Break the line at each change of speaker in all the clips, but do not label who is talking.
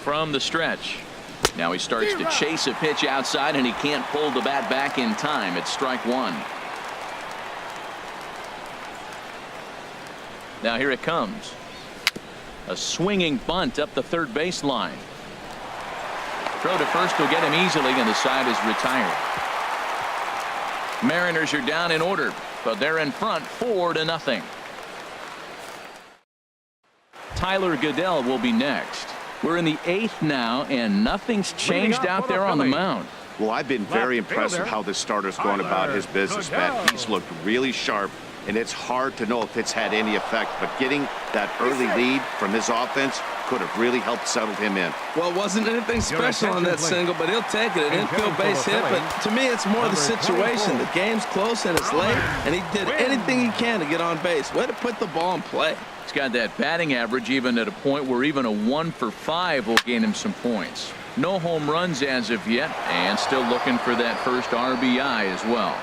from the stretch. Now he starts to chase a pitch outside, and he can't pull the bat back in time. It's strike one. Now here it comes. A swinging bunt up the third baseline. Throw to first will get him easily, and the side is retired. Mariners are down in order, but they're in front 4-0. Tyler Goodell will be next. We're in the 8th now, and nothing's changed out there on the mound.
Well, I've been very impressed with how this starter's going about his business, Matt. He's looked really sharp, and it's hard to know if it's had any effect, but getting that early lead from his offense could have really helped settle him in.
Well, it wasn't anything special on that single, but he'll take it. An infield base hit, but to me, it's more the situation. The game's close and it's late, and he did anything he can to get on base. Way to put the ball in play.
He's got that batting average even at a point where even a 1 for 5 will gain him some points. No home runs as of yet, and still looking for that first RBI as well.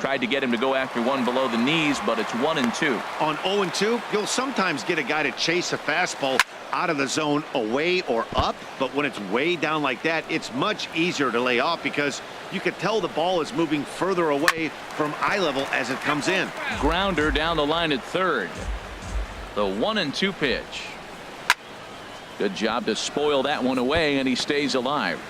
Tried to get him to go after one below the knees, but it's 1-2.
On 0-2, you'll sometimes get a guy to chase a fastball out of the zone away or up, but when it's way down like that, it's much easier to lay off because you could tell the ball is moving further away from eye level as it comes in.
Grounder down the line at third. The 1-2 pitch. Good job to spoil that one away, and he stays alive.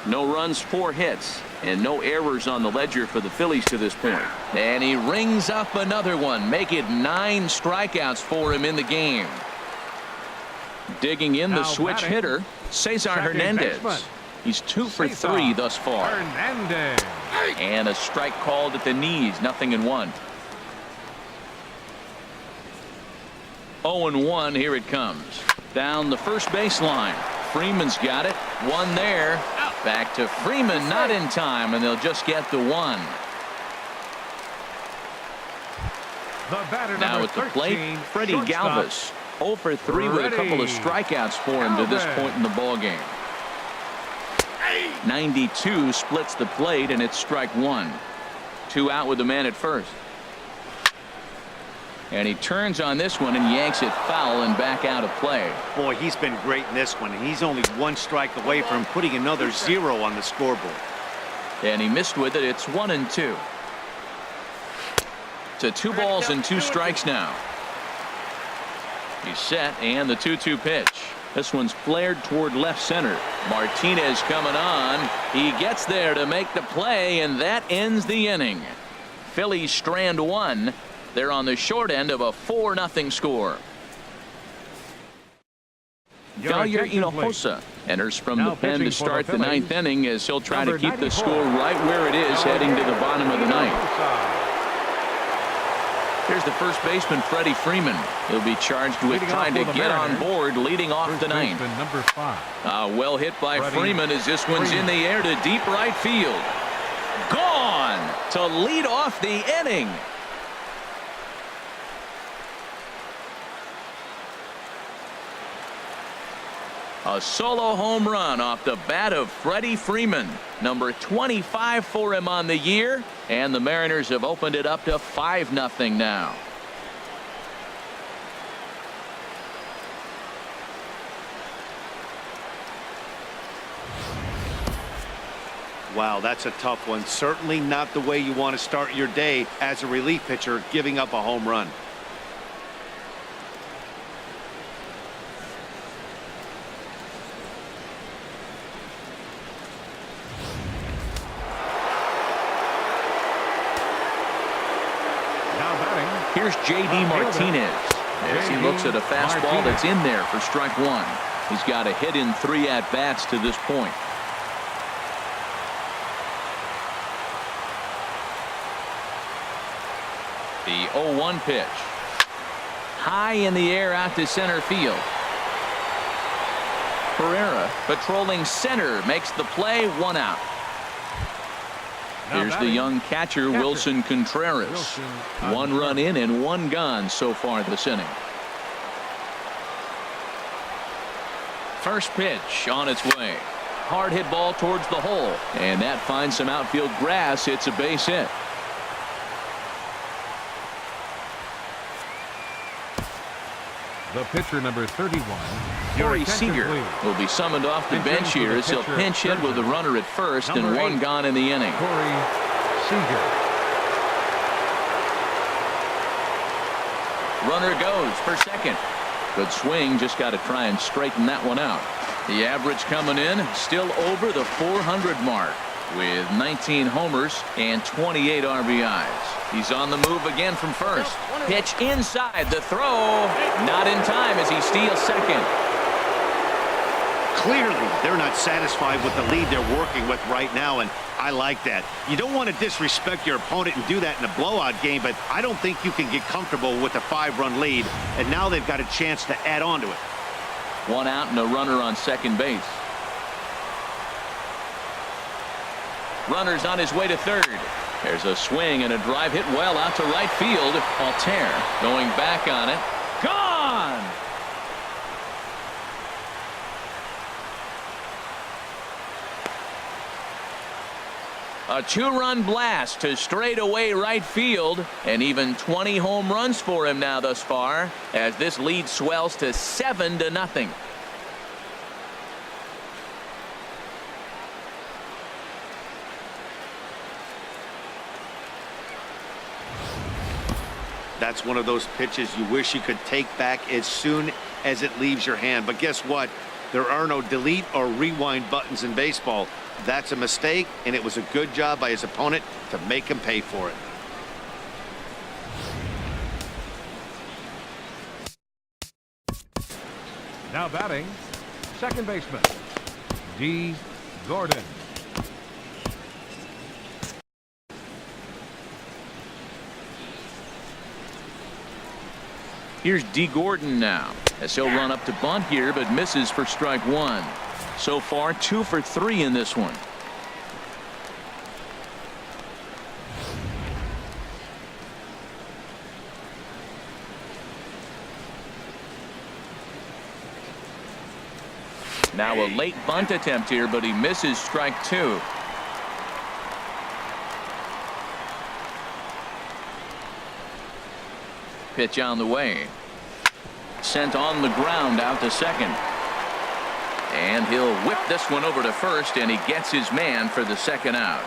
No runs, 4 hits, and no errors on the ledger for the Phillies to this point. And he rings up another one. Make it 9 strikeouts for him in the game. Digging in the switch hitter, Cesar Hernandez. He's 2 for 3 thus far. And a strike called at the knees. 0-1. 0-1. Here it comes. Down the first baseline. Freeman's got it. One there. Back to Freeman, not in time, and they'll just get the 1. Now at the plate, Freddie Galvis. 0 for 3 with a couple of strikeouts for him to this point in the ballgame. 92 splits the plate, and it's strike 1. 2 out with the man at first. And he turns on this one and yanks it foul and back out of play.
Boy, he's been great in this one, and he's only 1 strike away from putting another 0 on the scoreboard.
And he missed with it. It's 1-2. To 2 balls and 2 strikes now. He's set, and the 2-2 pitch. This one's flared toward left center. Martinez coming on. He gets there to make the play, and that ends the inning. Phillies strand 1. They're on the short end of a 4-0 score. Valier Hinojosa enters from the pen to start the 9th inning as he'll try to keep the score right where it is heading to the bottom of the 9th. Here's the first baseman, Freddie Freeman. He'll be charged with trying to get on board leading off the 9th. Well hit by Freeman as this one's in the air to deep right field. Gone to lead off the inning. A solo home run off the bat of Freddie Freeman. Number 25 for him on the year. And the Mariners have opened it up to 5-0 now.
Wow, that's a tough one. Certainly not the way you want to start your day as a relief pitcher, giving up a home run.
Here's J.D. Martinez as he looks at a fastball that's in there for strike 1. He's got a hit in 3 at-bats to this point. The 0-1 pitch. High in the air out to center field. Pereira patrolling center makes the play. 1 out. Here's the young catcher, Wilson Contreras. 1 run in and 1 gone so far this inning. First pitch on its way. Hard hit ball towards the hole. And that finds some outfield grass. It's a base hit.
The pitcher, number 31.
Corey Seager will be summoned off the bench here as he'll pinch hit with a runner at first and one gone in the inning.
Corey Seager.
Runner goes for second. Good swing, just got to try and straighten that one out. The average coming in still over the 400 mark with 19 homers and 28 RBIs. He's on the move again from first. Pitch inside, the throw not in time as he steals second.
Clearly, they're not satisfied with the lead they're working with right now, and I like that. You don't want to disrespect your opponent and do that in a blowout game, but I don't think you can get comfortable with a 5-run lead, and now they've got a chance to add on to it.
One out and a runner on second base. Runner's on his way to third. There's a swing and a drive hit well out to right field. Altair going back on it. Gone! A 2-run blast to straightaway right field, and even 20 home runs for him now thus far as this lead swells to 7-0.
That's one of those pitches you wish you could take back as soon as it leaves your hand. But guess what? There are no delete or rewind buttons in baseball. That's a mistake, and it was a good job by his opponent to make him pay for it.
Now batting, second baseman, D. Gordon.
Here's D. Gordon now as he'll run up to bunt here, but misses for strike one. So far 2 for 3 in this one. Now a late bunt attempt here, but he misses strike 2. Pitch on the way. Sent on the ground out to second. And he'll whip this one over to first, and he gets his man for the second out.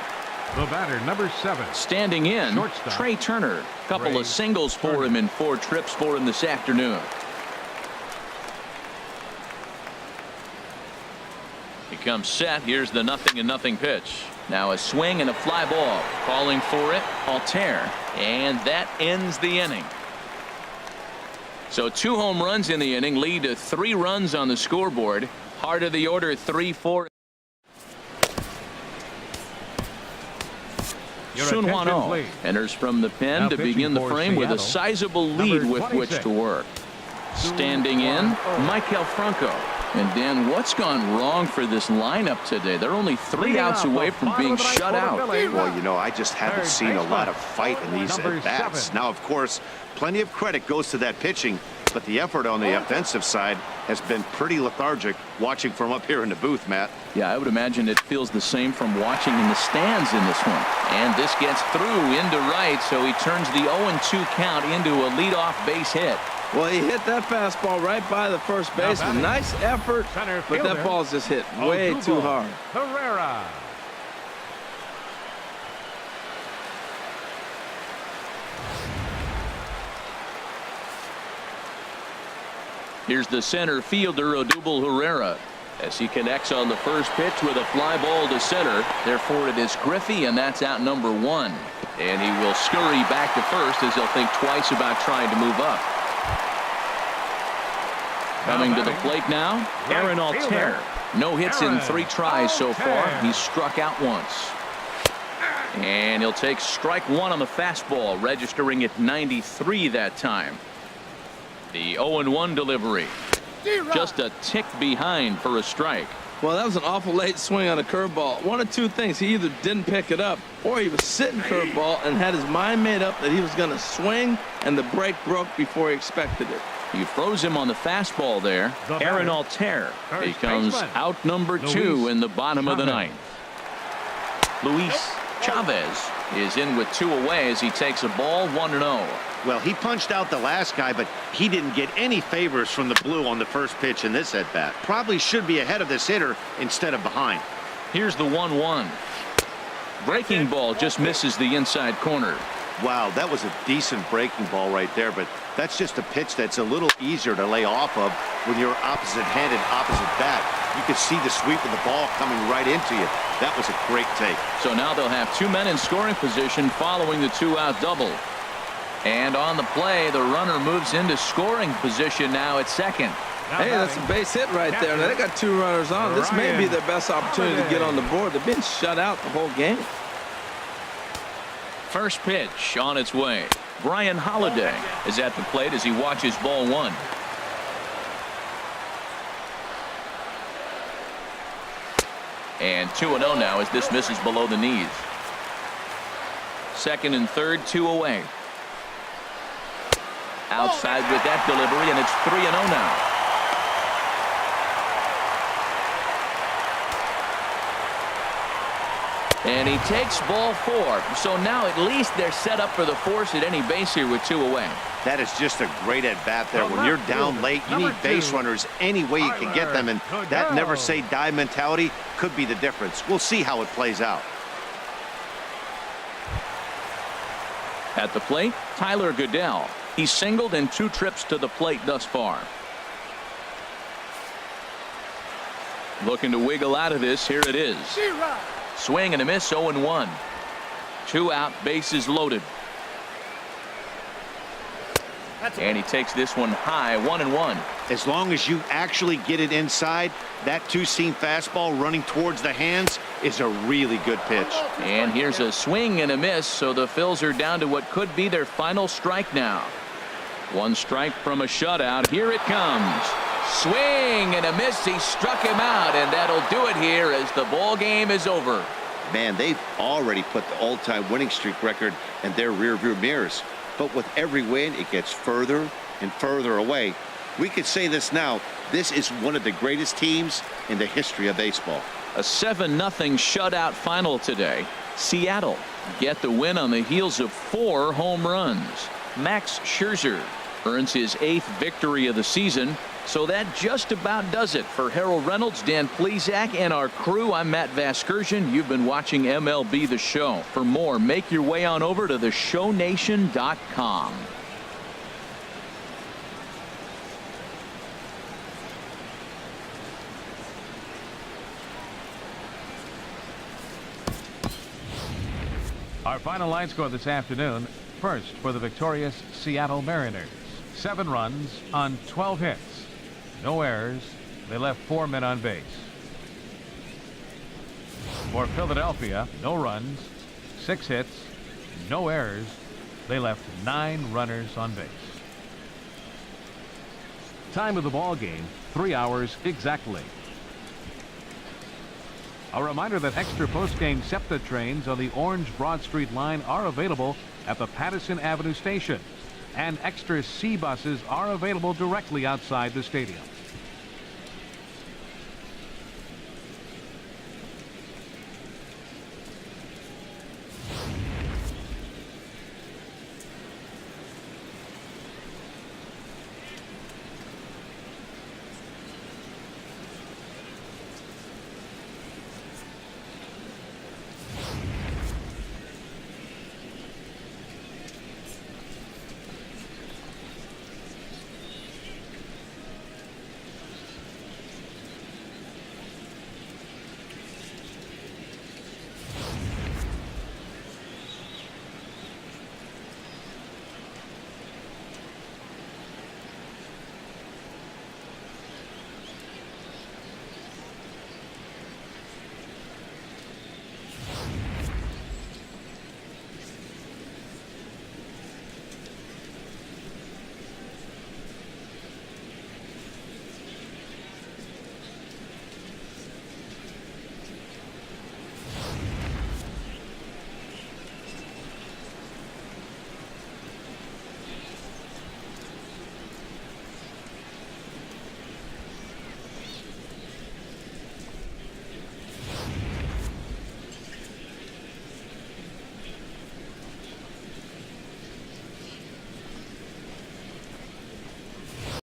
The batter, number 7.
Standing in,
Shortstop,
Trey Turner. Couple of singles for him in 4 trips for him this afternoon. He comes set. Here's the 0-0 pitch. Now a swing and a fly ball. Calling for it, Altair. And that ends the inning. So 2 home runs in the inning lead to 3 runs on the scoreboard. Heart of the order 3-4. Sun-Hwan Oh enters from the pen to begin the frame with a sizable lead with which to work. Standing in, Maikel Franco. And Dan, what's gone wrong for this lineup today? They're only 3 outs away from being shut out.
Well, you know, I just haven't seen a lot of fight in these at-bats. Now, of course, plenty of credit goes to that pitching, but the effort on the offensive side has been pretty lethargic watching from up here in the booth, Matt.
Yeah, I would imagine it feels the same from watching in the stands in this one. And this gets through into right, so he turns the 0-2 count into a leadoff base hit.
Well, he hit that fastball right by the first baseman. Nice effort, but that ball's just hit way too hard.
Herrera.
Here's the center fielder, Odubel Herrera, as he connects on the first pitch with a fly ball to center. Therefore, it is Griffey, and that's out number 1. And he will scurry back to first as he'll think twice about trying to move up. Coming to the plate now, Aaron Altair. No hits in 3 tries so far. He's struck out once. And he'll take strike 1 on the fastball, registering at 93 that time. The 0-1 delivery. Just a tick behind for a strike.
Well, that was an awful late swing on a curveball. One of 2 things. He either didn't pick it up or he was sitting curveball and had his mind made up that he was going to swing, and the break broke before he expected it.
You froze him on the fastball there. Aaron Altair becomes out number 2 in the bottom of the 9th. Luis Chavez is in with 2 away as he takes a ball 1-0.
Well, he punched out the last guy, but he didn't get any favors from the blue on the first pitch in this at-bat. Probably should be ahead of this hitter instead of behind.
Here's the 1-1. Breaking ball just misses the inside corner.
Wow, that was a decent breaking ball right there, but that's just a pitch that's a little easier to lay off of when you're opposite-handed, opposite bat. You can see the sweep of the ball coming right into you. That was a great take.
So now they'll have 2 men in scoring position following the 2-out double. And on the play, the runner moves into scoring position now at second.
Hey, that's a base hit right there. Now they got 2 runners on. This may be their best opportunity to get on the board. They've been shut out the whole game.
First pitch on its way. Brian Holiday is at the plate as he watches ball 1. And 2-0 now as this misses below the knees. Second and third, 2 away. Outside with that delivery, and it's 3-0 now. And he takes ball 4. So now at least they're set up for the force at any base here with 2 away.
That is just a great at-bat there. When you're down late, you need base runners any way you can get them, and that never say die mentality could be the difference. We'll see how it plays out.
At the plate, Tyler Goodell. He's singled in 2 trips to the plate thus far. Looking to wiggle out of this. Here it is. Swing and a miss, 0-1. 2 out, bases loaded. And he takes this one high, 1-1.
As long as you actually get it inside, that 2-seam fastball running towards the hands is a really good pitch.
And here's a swing and a miss, so the Phils are down to what could be their final strike now. 1 strike from a shutout. Here it comes. Swing and a miss. He struck him out, and that'll do it here as the ball game is over.
Man, they've already put the all-time winning streak record in their rearview mirrors. But with every win, it gets further and further away. We could say this now. This is one of the greatest teams in the history of baseball.
A 7-0 shutout final today. Seattle get the win on the heels of 4 home runs. Max Scherzer earns his 8th victory of the season. So that just about does it for Harold Reynolds, Dan Plesac, and our crew. I'm Matt Vasgersian. You've been watching MLB The Show. For more, make your way on over to theshownation.com.
Our final line score this afternoon. First for the victorious Seattle Mariners. 7 runs on 12 hits. No errors. They left 4 men on base. For Philadelphia, no runs, 6 hits, no errors. They left 9 runners on base. Time of the ball game, 3 hours exactly. A reminder that extra post-game SEPTA trains on the Orange Broad Street line are available at the Patterson Avenue station, and extra C buses are available directly outside the stadium.